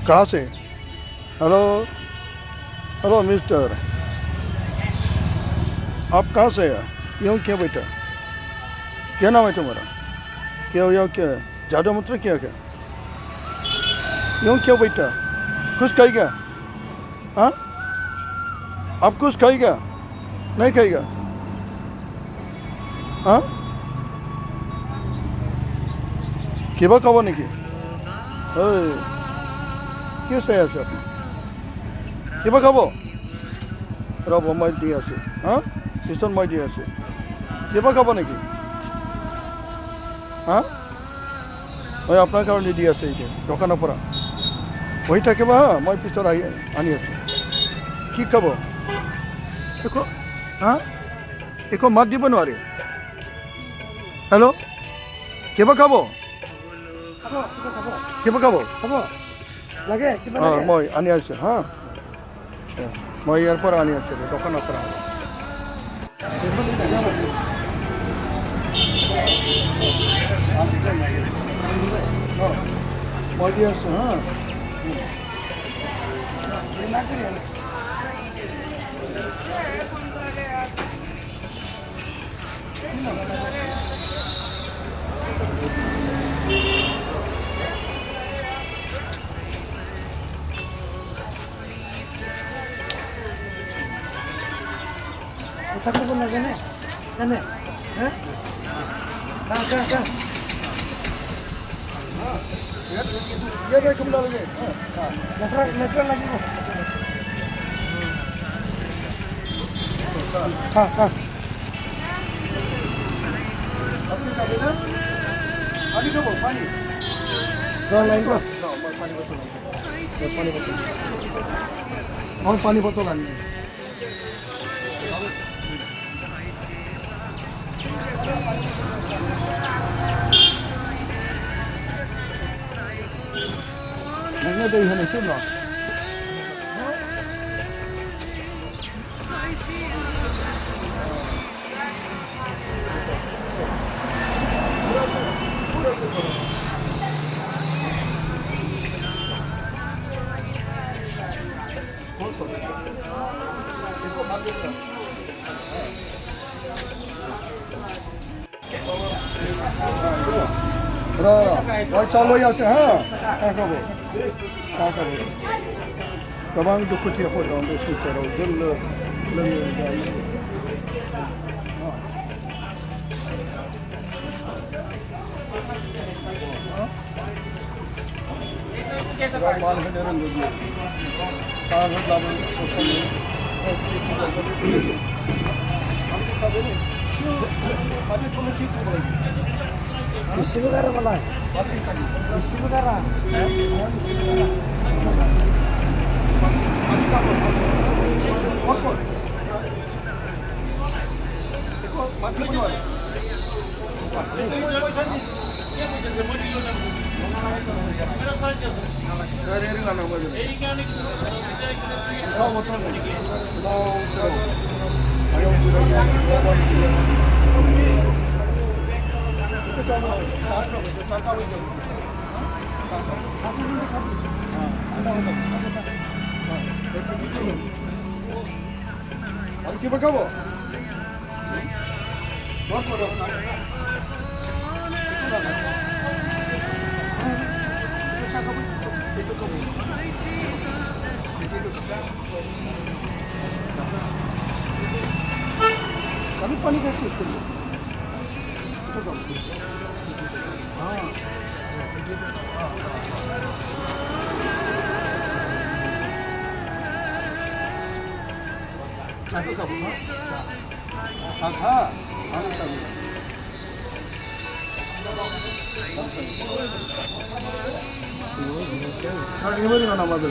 कहाँ से? Hello hello mister, आप कहाँ से हैं? यूँ क्यों बैठा? क्या नाम है तुम्हारा? क्या यो क्या है? ज़्यादा मतलब क्या क्या? यूँ क्यों बैठा? कुछ खाएगा? हाँ? आप कुछ खाएगा? नहीं खाएगा? हाँ? কিবা খাব নেকি? ঐ কি চাই আছে আপুনি? কিবা খাব? ৰ'ব মই দি আছোঁ। হা? পিছত মই দি আছোঁ। কিবা খাব নেকি? হা? মই আপোনাৰ কাৰণে দি আছোঁ এতিয়া দোকানৰ পৰা। বহি থাকিব হা, মই পিছত আনি আছোঁ। কি খাব? একো হা? একো মাত দিব নোৱাৰে। হেল্ল', কিবা খাব? কিবা খাব? লাগে কিবা অঁ লাগে মই আনি আছোঁ হা। মই ইয়াৰ পৰা আনি আছোঁ দোকানৰ পৰা। মই দি আছোঁ হা। কথা ক'ব নাজানে জানে হা কা ये देख हम डालेंगे। লেট্ৰা লাগিব খা খা अपनी खाबे ना? पानी खाबो पानी। লাগিব और पानी बोतल आनी। मैंने तो यहाँ नहीं सुना। Rồi sau lôi sẽ ha. Kakabo. Kakabo. Tabang dukuti ako daw do sutero dil माल हंडरन दो दिए कागज लाबो Isibu kara pala isibu kara Kita kamu? Kami panik kasi gusto niyo. Ito ba? Satu kamu, kakak, anak kamu. Kalau gimana nama tu?